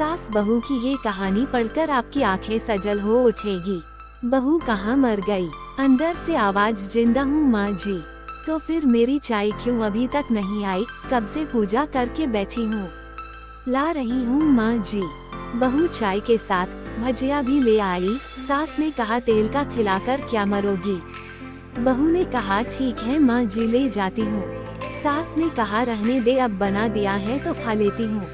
सास बहू की ये कहानी पढ़कर आपकी आंखें सजल हो उठेगी। बहू कहाँ मर गई? अंदर से आवाज, जिंदा हूँ माँ जी। तो फिर मेरी चाय क्यों अभी तक नहीं आई? कब से पूजा करके बैठी हूँ, ला रही हूँ माँ जी। बहू चाय के साथ भजिया भी ले आई। सास ने कहा, तेल का खिलाकर क्या मरोगी? बहू ने कहा, ठीक है माँ जी, ले जाती हूँ। सास ने कहा, रहने दे, अब बना दिया है तो खा लेती हूँ।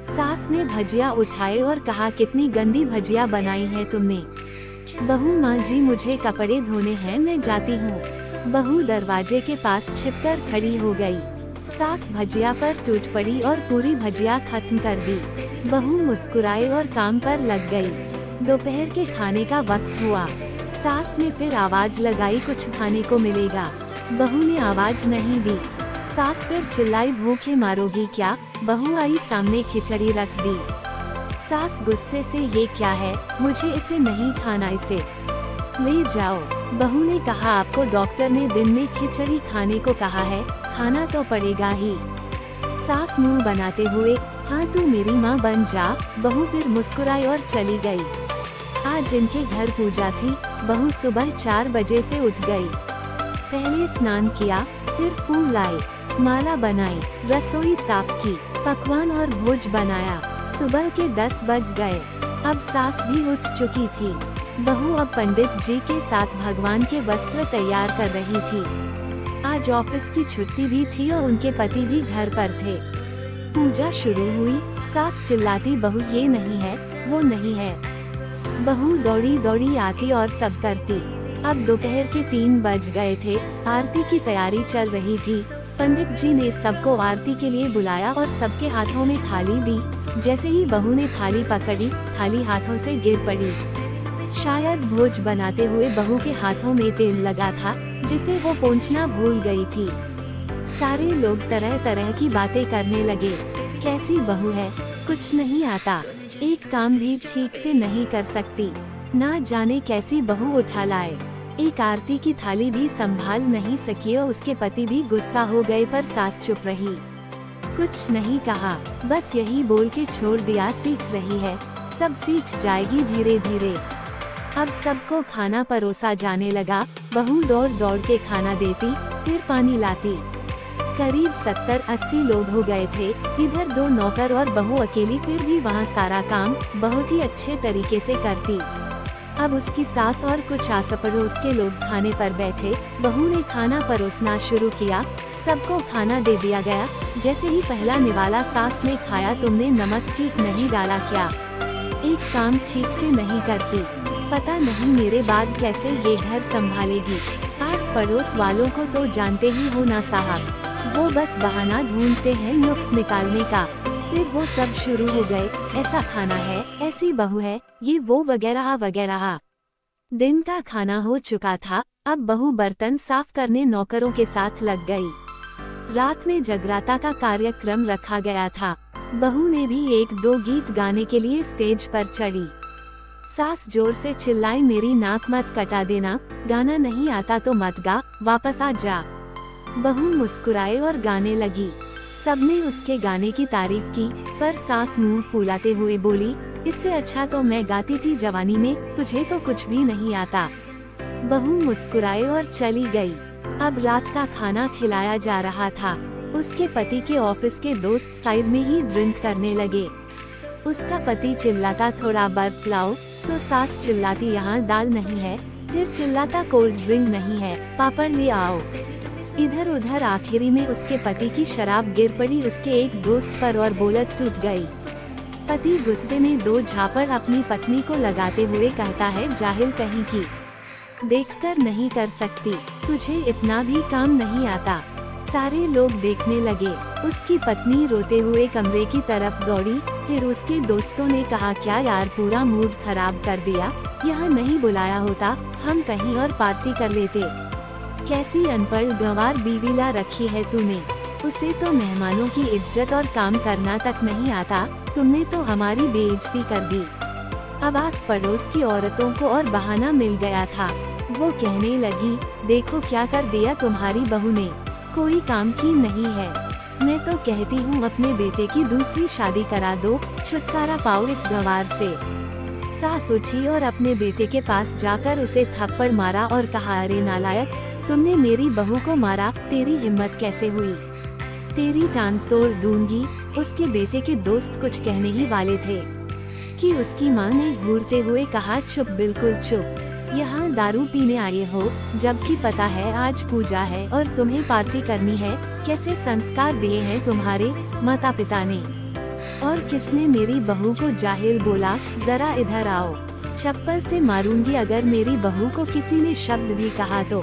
सास ने भजिया उठाए और कहा, कितनी गंदी भजिया बनाई है तुमने। बहू, माँ जी मुझे कपड़े धोने हैं, मैं जाती हूँ। बहू दरवाजे के पास छिपकर खड़ी हो गई। सास भजिया पर टूट पड़ी और पूरी भजिया खत्म कर दी। बहू मुस्कुराए और काम पर लग गई। दोपहर के खाने का वक्त हुआ। सास ने फिर आवाज लगाई, कुछ खाने को मिलेगा? बहू ने आवाज नहीं दी। सास फिर चिल्लाई, भूखे मारोगी क्या? बहू आई सामने, खिचड़ी रख दी। सास गुस्से से, ये क्या है? मुझे इसे नहीं खाना, इसे ले जाओ। बहू ने कहा, आपको डॉक्टर ने दिन में खिचड़ी खाने को कहा है, खाना तो पड़ेगा ही। सास मुंह बनाते हुए, हाँ तू मेरी माँ बन जा। बहू फिर मुस्कुराई और चली गई। आज इनके घर पूजा थी। बहू सुबह 4 बजे से उठ गई। पहले स्नान किया, फिर फूल लाए, माला बनाई, रसोई साफ की, पकवान और भोज बनाया। सुबह के 10 बज गए। अब सास भी उठ चुकी थी। बहू अब पंडित जी के साथ भगवान के वस्त्र तैयार कर रही थी। आज ऑफिस की छुट्टी भी थी और उनके पति भी घर पर थे। पूजा शुरू हुई। सास चिल्लाती, बहू ये नहीं है, वो नहीं है। बहू दौड़ी दौड़ी आती और सब करती। अब दोपहर के 3 बज गए थे। आरती की तैयारी चल रही थी। पंडित जी ने सबको आरती के लिए बुलाया और सबके हाथों में थाली दी। जैसे ही बहू ने थाली पकड़ी, थाली हाथों से गिर पड़ी। शायद भोज बनाते हुए बहू के हाथों में तेल लगा था, जिसे वो पोंछना भूल गई थी। सारे लोग तरह तरह की बातें करने लगे। कैसी बहू है, कुछ नहीं आता, एक काम भी ठीक से नहीं कर सकती, ना जाने कैसी बहू उठा लाए। एक आरती की थाली भी संभाल नहीं सकी और उसके पति भी गुस्सा हो गए, पर सास चुप रही, कुछ नहीं कहा, बस यही बोल के छोड़ दिया, सीख रही है, सब सीख जाएगी धीरे धीरे। अब सबको खाना परोसा जाने लगा। बहू दौड़ दौड़ के खाना देती, फिर पानी लाती। करीब 70-80 लोग हो गए थे। इधर 2 नौकर और बहू अकेली, फिर भी वहाँ सारा काम बहुत ही अच्छे तरीके से करती। अब उसकी सास और कुछ आस पड़ोस के लोग खाने पर बैठे। बहू ने खाना परोसना शुरू किया। सबको खाना दे दिया गया। जैसे ही पहला निवाला सास ने खाया, तुमने नमक ठीक नहीं डाला क्या? एक काम ठीक से नहीं करती, पता नहीं मेरे बाद कैसे ये घर संभालेगी। आस पड़ोस वालों को तो जानते ही हो ना साहब, वो बस बहाना ढूंढते हैं नुक्स निकालने का। फिर वो सब शुरू हो गए, ऐसा खाना है, ऐसी बहू है, ये वो वगैरह वगैरह। दिन का खाना हो चुका था। अब बहू बर्तन साफ करने नौकरों के साथ लग गई। रात में जगराता का कार्यक्रम रखा गया था। बहू ने भी 1-2 गीत गाने के लिए स्टेज पर चढ़ी। सास जोर से चिल्लाई, मेरी नाक मत कटा देना, गाना नहीं आता तो मत गा, वापस आ जा। बहू मुस्कुराए और गाने लगी। सबने उसके गाने की तारीफ की, पर सास मुंह फुलाते हुए बोली, इससे अच्छा तो मैं गाती थी जवानी में, तुझे तो कुछ भी नहीं आता। बहू मुस्कुराए और चली गई। अब रात का खाना खिलाया जा रहा था। उसके पति के ऑफिस के दोस्त साइड में ही ड्रिंक करने लगे। उसका पति चिल्लाता, थोड़ा बर्फ लाओ, तो सास चिल्लाती, यहाँ दाल नहीं है। फिर चिल्लाता, कोल्ड ड्रिंक नहीं है, पापड़ ले आओ। इधर उधर आखिरी में उसके पति की शराब गिर पड़ी उसके एक दोस्त पर और बोलत टूट गई। पति गुस्से में 2 झापड़ अपनी पत्नी को लगाते हुए कहता है, जाहिल कहीं की, देखकर नहीं कर सकती, तुझे इतना भी काम नहीं आता। सारे लोग देखने लगे। उसकी पत्नी रोते हुए कमरे की तरफ दौड़ी। फिर उसके दोस्तों ने कहा, क्या यार, पूरा मूड खराब कर दिया, यहाँ नहीं बुलाया होता, हम कहीं और पार्टी कर लेते। कैसी अनपढ़ गंवार बीवी ला रखी है तूने, उसे तो मेहमानों की इज्जत और काम करना तक नहीं आता, तुमने तो हमारी बेइज्जती कर दी। अब आस पड़ोस की औरतों को और बहाना मिल गया था। वो कहने लगी, देखो क्या कर दिया तुम्हारी बहू ने, कोई काम की नहीं है, मैं तो कहती हूँ अपने बेटे की दूसरी शादी करा दो, छुटकारा पाओ इस गंवार से। सास उठी और अपने बेटे के पास जाकर उसे थप्पड़ मारा और कहा, अरे नालायक, तुमने मेरी बहू को मारा, तेरी हिम्मत कैसे हुई? तेरी टांग तोड़ दूंगी। उसके बेटे के दोस्त कुछ कहने ही वाले थे कि उसकी मां ने घूरते हुए कहा, चुप, बिल्कुल चुप। यहाँ दारू पीने आए हो, जबकि पता है आज पूजा है और तुम्हें पार्टी करनी है। कैसे संस्कार दिए हैं तुम्हारे माता पिता ने? और किसने मेरी बहू को जाहिल बोला? जरा इधर आओ, चप्पल से मारूंगी अगर मेरी बहू को किसी ने शब्द भी कहा तो।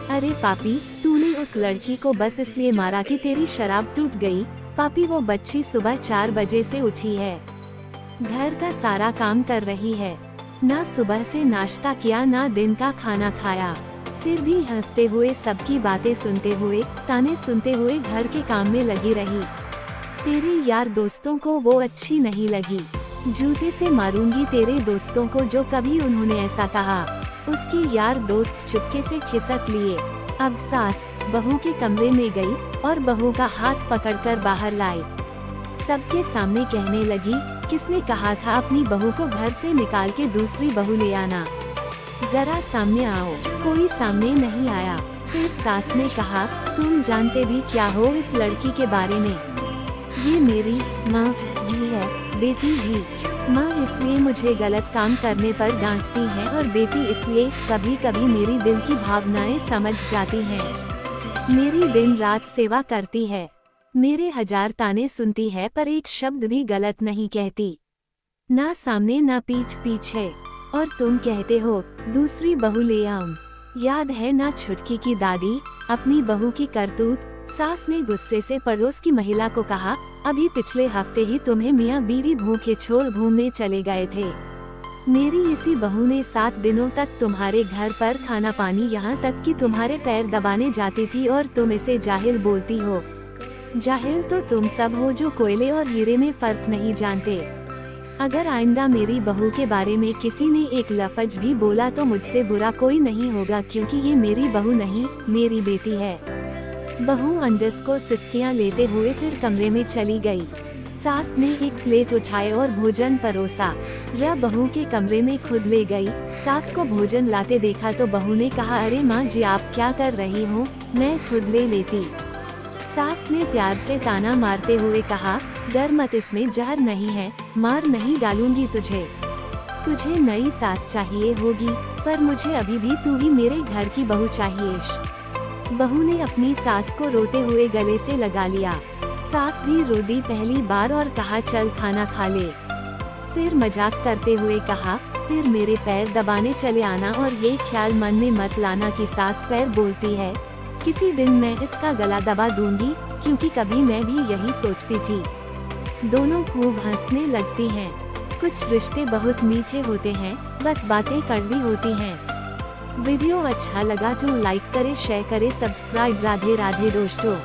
अरे पापी, तूने उस लड़की को बस इसलिए मारा कि तेरी शराब टूट गई। पापी, वो बच्ची सुबह 4 बजे से उठी है, घर का सारा काम कर रही है, ना सुबह से नाश्ता किया ना दिन का खाना खाया, फिर भी हंसते हुए सबकी बातें सुनते हुए, ताने सुनते हुए घर के काम में लगी रही। तेरे यार दोस्तों को वो अच्छी नहीं लगी। जूते से मारूंगी तेरे दोस्तों को जो कभी उन्होंने ऐसा कहा। उसके यार दोस्त चुपके से खिसक लिए। अब सास बहू के कमरे में गई और बहू का हाथ पकड़कर बाहर लाई। सबके सामने कहने लगी, किसने कहा था अपनी बहू को घर से निकाल के दूसरी बहू ले आना? जरा सामने आओ। कोई सामने नहीं आया। फिर सास ने कहा, तुम जानते भी क्या हो इस लड़की के बारे में? ये मेरी माँ भी है, बेटी भी। माँ इसलिए मुझे गलत काम करने पर डांटती है और बेटी इसलिए कभी कभी मेरी दिल की भावनाएं समझ जाती हैं। मेरी दिन रात सेवा करती है, मेरे 1000 ताने सुनती है पर एक शब्द भी गलत नहीं कहती, ना सामने ना पीठ पीछे। और तुम कहते हो दूसरी बहू ले आऊं। याद है ना छुटकी की दादी, अपनी बहू की करतूत? सास ने गुस्से से पड़ोस की महिला को कहा, अभी पिछले हफ्ते ही तुम्हें मियाँ बीवी भूखे छोड़ घूमने चले गए थे। मेरी इसी बहू ने 7 दिनों तक तुम्हारे घर पर खाना पानी, यहाँ तक कि तुम्हारे पैर दबाने जाती थी और तुम इसे जाहिल बोलती हो। जाहिल तो तुम सब हो जो कोयले और हीरे में फर्क नहीं जानते। अगर आइंदा मेरी बहू के बारे में किसी ने एक लफ्ज भी बोला तो मुझसे बुरा कोई नहीं होगा, क्योंकि ये मेरी बहू नहीं, मेरी बेटी है। बहू अंडस को सिस्कियाँ लेते हुए फिर कमरे में चली गई। सास ने एक प्लेट उठाए और भोजन परोसा। यह बहू के कमरे में खुद ले गई। सास को भोजन लाते देखा तो बहू ने कहा, अरे माँ जी आप क्या कर रही हो, मैं खुद ले लेती। सास ने प्यार से ताना मारते हुए कहा, डर मत, इसमें जहर नहीं है, मार नहीं डालूंगी तुझे। तुझे नई सास चाहिए होगी, पर मुझे अभी भी तू ही मेरे घर की बहू चाहिए। बहू ने अपनी सास को रोते हुए गले से लगा लिया। सास भी रो दी पहली बार और कहा, चल खाना खा ले। फिर मजाक करते हुए कहा, फिर मेरे पैर दबाने चले आना और ये ख्याल मन में मत लाना कि सास पैर बोलती है। किसी दिन मैं इसका गला दबा दूंगी, क्योंकि कभी मैं भी यही सोचती थी। दोनों खूब हंसने लगती हैं। कुछ रिश्ते बहुत मीठे होते हैं, बस बातें कड़वी होती हैं। वीडियो अच्छा लगा तो लाइक करे, शेयर करे, सब्सक्राइब। राधे राधे दोस्तों।